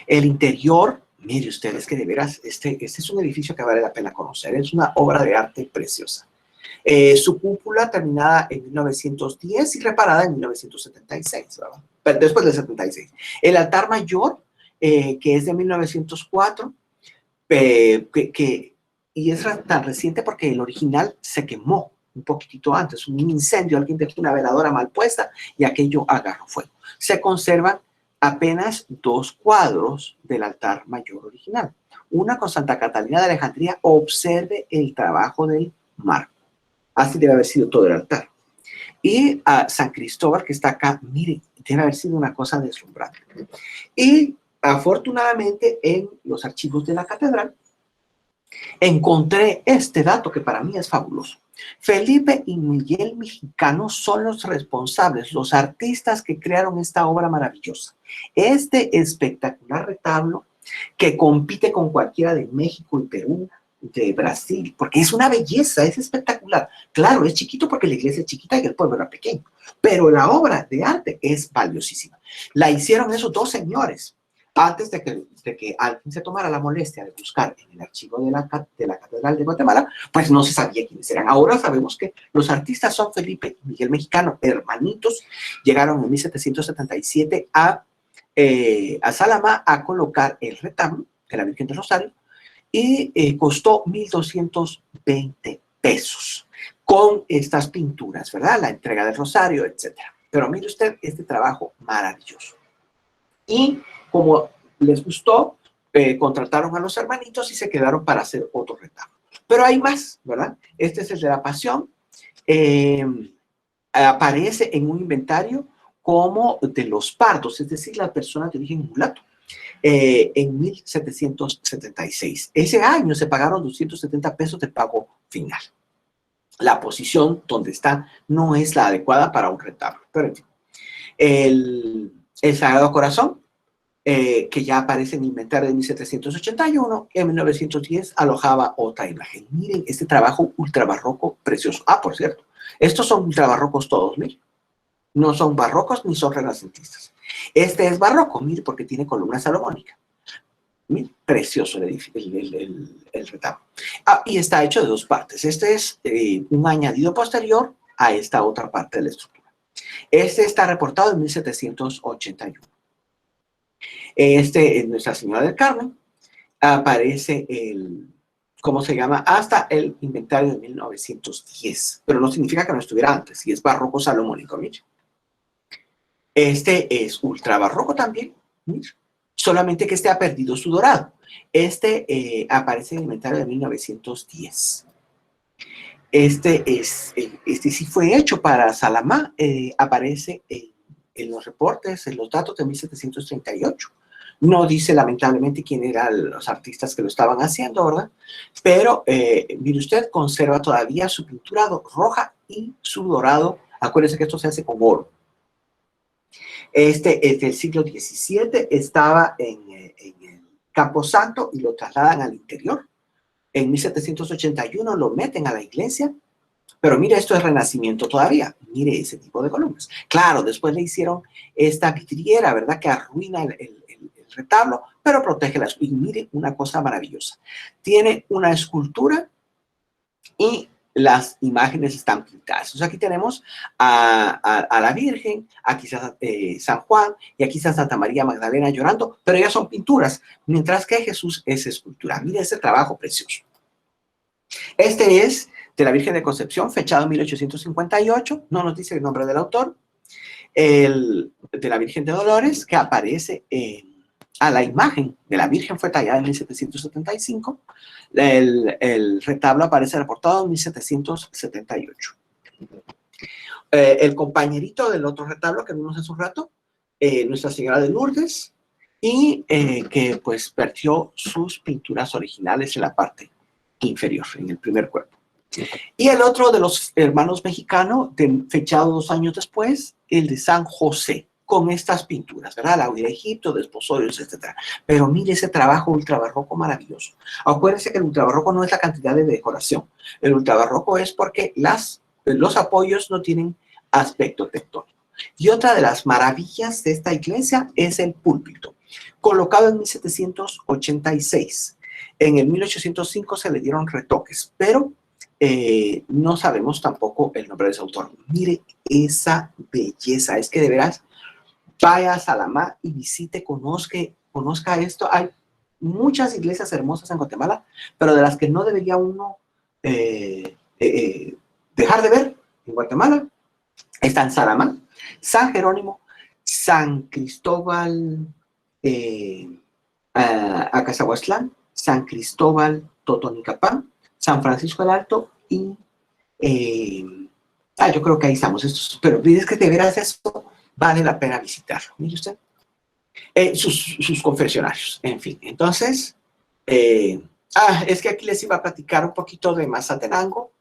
El interior, mire ustedes que de veras, este es un edificio que vale la pena conocer. Es una obra de arte preciosa. Su cúpula terminada en 1910 y reparada en 1976, ¿verdad? Pero después del 76. El altar mayor, que es de 1904, y es tan reciente porque el original se quemó un poquitito antes, un incendio, alguien dejó una veladora mal puesta y aquello agarró fuego. Se conservan apenas 2 cuadros del altar mayor original. Una con Santa Catalina de Alejandría. Observe el trabajo del marco. Así debe haber sido todo el altar. Y a San Cristóbal, que está acá, miren, debe haber sido una cosa deslumbrante. Y afortunadamente en los archivos de la catedral encontré este dato que para mí es fabuloso. Felipe y Miguel Mexicano son los responsables, los artistas que crearon esta obra maravillosa. Este espectacular retablo que compite con cualquiera de México y Perú, de Brasil, porque es una belleza, es espectacular. Claro, es chiquito porque la iglesia es chiquita y el pueblo era pequeño, pero la obra de arte es valiosísima. La hicieron esos 2 señores. Antes de que alguien se tomara la molestia de buscar en el archivo de la Catedral de Guatemala, pues no se sabía quiénes eran. Ahora sabemos que los artistas son Felipe y Miguel Mexicano, hermanitos. Llegaron en 1777 a Salamá a colocar el retablo de la Virgen del Rosario y costó 1,220 pesos con estas pinturas, ¿verdad? La entrega del Rosario, etc. Pero mire usted este trabajo maravilloso. Y como les gustó, contrataron a los hermanitos y se quedaron para hacer otro retablo. Pero hay más, ¿verdad? Este es el de la Pasión. Aparece en un inventario como de los pardos, es decir, las personas de origen mulato, en 1776. Ese año se pagaron 270 pesos de pago final. La posición donde está no es la adecuada para un retablo. Pero en fin, el Sagrado Corazón, que ya aparece en el inventario de 1781, en 1910 alojaba otra imagen. Miren este trabajo ultra barroco precioso. Ah, por cierto, estos son ultra barrocos todos, miren. No son barrocos ni son renacentistas. Este es barroco, mire, porque tiene columna salomónica. Mire, precioso el retablo. Ah, y está hecho de 2 partes. Este es un añadido posterior a esta otra parte de la estructura. Este está reportado en 1781. Este es Nuestra Señora del Carmen. Aparece ¿cómo se llama? Hasta el inventario de 1910. Pero no significa que no estuviera antes. Y es barroco salomónico, mire. Este es ultra barroco también, mire. Solamente que este ha perdido su dorado. Este aparece en el inventario de 1910. Este sí fue hecho para Salamá. Aparece en los reportes, en los datos de 1738. No dice lamentablemente quién eran los artistas que lo estaban haciendo, ¿verdad? Pero mire usted, conserva todavía su pintura roja y su dorado. Acuérdense que esto se hace con oro. Este es del siglo XVII, estaba en el Camposanto y lo trasladan al interior. En 1781 lo meten a la iglesia. Pero mire, esto es Renacimiento todavía. Mire ese tipo de columnas. Claro, después le hicieron esta vidriera, ¿verdad? Que arruina el retablo, pero protege las. Y mire una cosa maravillosa. Tiene una escultura y las imágenes están pintadas. Entonces aquí tenemos a la Virgen, aquí está San Juan y aquí está Santa María Magdalena llorando, pero ellas son pinturas, mientras que Jesús es escultura. Mire ese trabajo precioso. Este es de la Virgen de Concepción, fechado en 1858, no nos dice el nombre del autor. de la Virgen de Dolores, que aparece a la imagen de la Virgen fue tallada en 1775. El retablo aparece reportado en 1778. El compañerito del otro retablo que vimos hace un rato, Nuestra Señora de Lourdes, y que pues vertió sus pinturas originales en la parte inferior, en el primer cuerpo. Y el otro de los hermanos mexicanos, fechado 2 años después, el de San José, con estas pinturas, ¿verdad? La de Egipto, desposorios, etc. Pero mire ese trabajo ultrabarroco maravilloso. Acuérdense que el ultrabarroco no es la cantidad de decoración. El ultrabarroco es porque los apoyos no tienen aspecto tectónico. Y otra de las maravillas de esta iglesia es el púlpito, colocado en 1786. En el 1805 se le dieron retoques, pero no sabemos tampoco el nombre de su autor. Mire esa belleza, es que de veras vaya a Salamá y visite, conozca esto. Hay muchas iglesias hermosas en Guatemala, pero de las que no debería uno dejar de ver en Guatemala están Salamá, San Jerónimo, San Cristóbal Acazahuaslán, San Cristóbal Totonicapán, San Francisco el Alto y yo creo que ahí estamos. Pero es que de veras esto vale la pena visitarlo. Mire usted. Sus confesionarios, en fin. Entonces, es que aquí les iba a platicar un poquito de Mazatenango.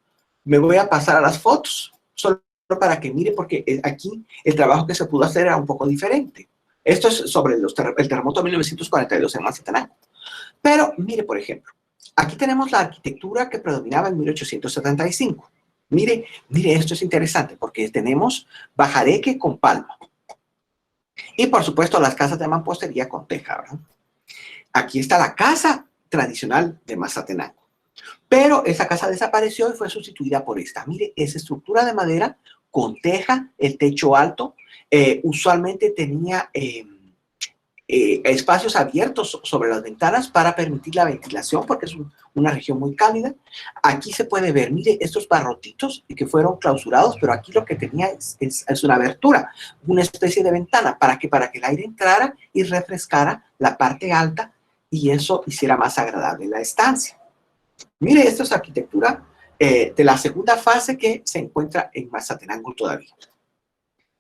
Me voy a pasar a las fotos, solo para que mire, porque aquí el trabajo que se pudo hacer era un poco diferente. Esto es sobre el terremoto de 1942 en Mazatenango. Pero mire, por ejemplo, aquí tenemos la arquitectura que predominaba en 1875. Mire, esto es interesante porque tenemos bajareque con palma. Y por supuesto las casas de mampostería con teja, ¿verdad? Aquí está la casa tradicional de Mazatenango. Pero esa casa desapareció y fue sustituida por esta. Mire, es estructura de madera con teja, el techo alto. Usualmente tenía espacios abiertos sobre las ventanas para permitir la ventilación, porque es una región muy cálida. Aquí se puede ver, mire, estos barrotitos que fueron clausurados, pero aquí lo que tenía es una abertura, una especie de ventana, para que el aire entrara y refrescara la parte alta y eso hiciera más agradable la estancia. Mire, esto es arquitectura de la segunda fase que se encuentra en Mazatenango todavía.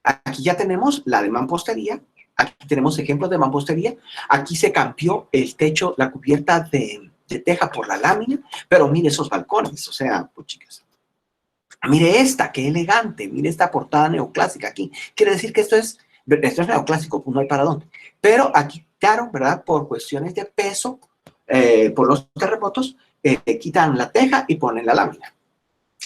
Aquí ya tenemos la de mampostería. Aquí tenemos ejemplos de mampostería. Aquí se cambió el techo, la cubierta de teja por la lámina, pero mire esos balcones, o sea, pues chicas. Mire esta, qué elegante, mire esta portada neoclásica aquí. Quiere decir que esto es neoclásico, pues no hay para dónde. Pero aquí quitaron, ¿verdad? Por cuestiones de peso, por los terremotos, quitan la teja y ponen la lámina.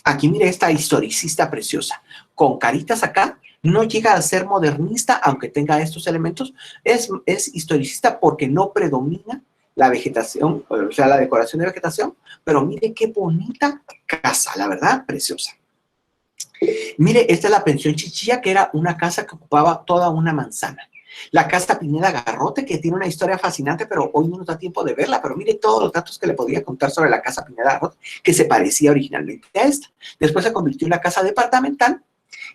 Aquí mire esta historicista preciosa, con caritas acá. No llega a ser modernista, aunque tenga estos elementos. Es historicista porque no predomina la vegetación, o sea, la decoración de vegetación. Pero mire qué bonita casa, la verdad, preciosa. Mire, esta es la pensión Chichilla, que era una casa que ocupaba toda una manzana. La casa Pineda Garrote, que tiene una historia fascinante, pero hoy no nos da tiempo de verla. Pero mire todos los datos que le podía contar sobre la casa Pineda Garrote, que se parecía originalmente a esta. Después se convirtió en una casa departamental.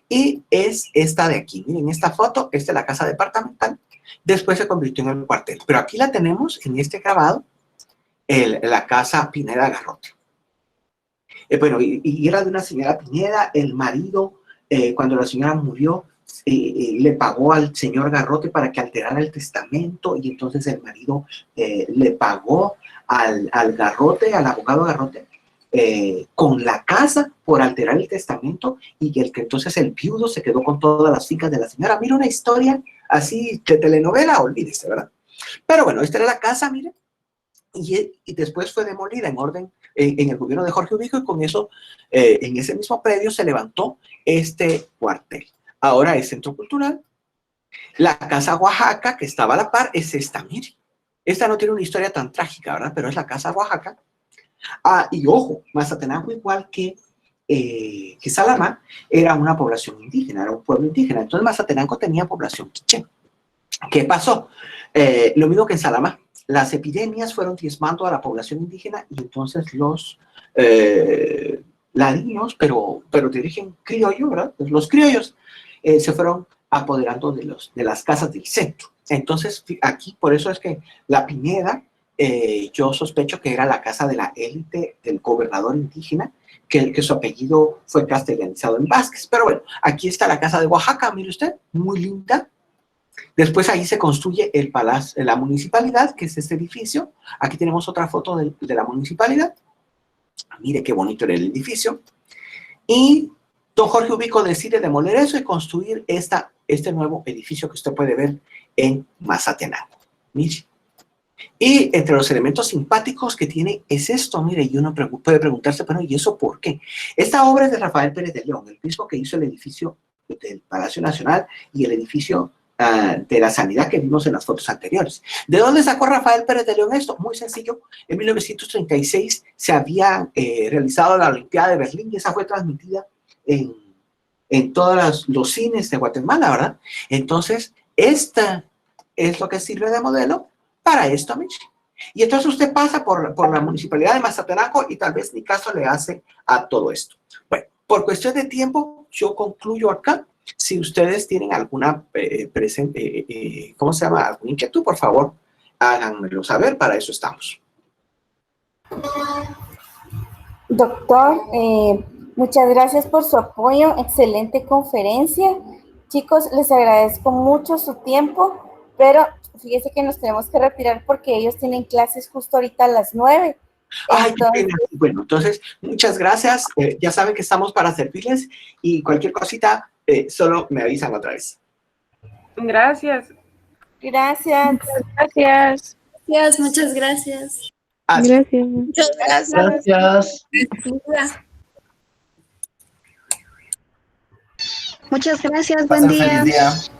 Y es esta de aquí. Miren esta foto, esta es la casa departamental. Después se convirtió en el cuartel. Pero aquí la tenemos en este grabado, la casa Pineda Garrote. Bueno, y era de una señora Pineda. El marido, cuando la señora murió, le pagó al señor Garrote para que alterara el testamento. Y entonces el marido le pagó al Garrote, al abogado Garrote, con la casa por alterar el testamento, y que entonces el viudo se quedó con todas las fincas de la señora. Mira, una historia así de telenovela, olvídese, ¿verdad? Pero bueno, esta era la casa, mire, y después fue demolida en el gobierno de Jorge Ubico, y con eso, en ese mismo predio se levantó este cuartel. Ahora es centro cultural. La casa Oaxaca, que estaba a la par, es esta, mire. Esta no tiene una historia tan trágica, ¿verdad? Pero es la casa Oaxaca. Y ojo, Mazatenango, igual que Salamá, era una población indígena, era un pueblo indígena. Entonces Mazatenango tenía población quiché. ¿Qué pasó? Lo mismo que en Salamá. Las epidemias fueron diezmando a la población indígena, y entonces los ladinos, pero de origen criollo, ¿verdad? Pues los criollos se fueron apoderando de las casas del centro. Entonces, aquí, por eso es que La Pineda, yo sospecho que era la casa de la élite del gobernador indígena, que su apellido fue castellanizado en Vázquez. Pero bueno, aquí está la casa de Oaxaca, mire usted, muy linda. Después ahí se construye el palacio, la municipalidad, que es este edificio. Aquí tenemos otra foto de la municipalidad. Mire qué bonito era el edificio. Y don Jorge Ubico decide demoler eso y construir este nuevo edificio que usted puede ver en Mazatenango. Mire. Y entre los elementos simpáticos que tiene es esto, mire, y uno puede preguntarse, bueno, ¿y eso por qué? Esta obra es de Rafael Pérez de León, el mismo que hizo el edificio del Palacio Nacional y el edificio de la Sanidad que vimos en las fotos anteriores. ¿De dónde sacó Rafael Pérez de León esto? Muy sencillo, en 1936 se había realizado la Olimpiada de Berlín y esa fue transmitida en todos los cines de Guatemala, ¿verdad? Entonces, esta es lo que sirve de modelo para esto, Michi. Y entonces usted pasa por la municipalidad de Mazatenango y tal vez ni caso le hace a todo esto. Bueno, por cuestión de tiempo, yo concluyo acá. Si ustedes tienen alguna ¿cómo se llama? Alguna inquietud, por favor, háganmelo saber, para eso estamos. Doctor, muchas gracias por su apoyo, excelente conferencia. Chicos, les agradezco mucho su tiempo, pero fíjese que nos tenemos que retirar porque ellos tienen clases justo ahorita a las 9. Ay, Entonces, qué pena. Bueno, entonces, muchas gracias. Ya saben que estamos para servirles y cualquier cosita, solo me avisan otra vez. Gracias. gracias. Gracias. Gracias, muchas gracias. Adiós. Gracias. Muchas gracias. Gracias. Muchas gracias, Pasa buen un feliz día. día.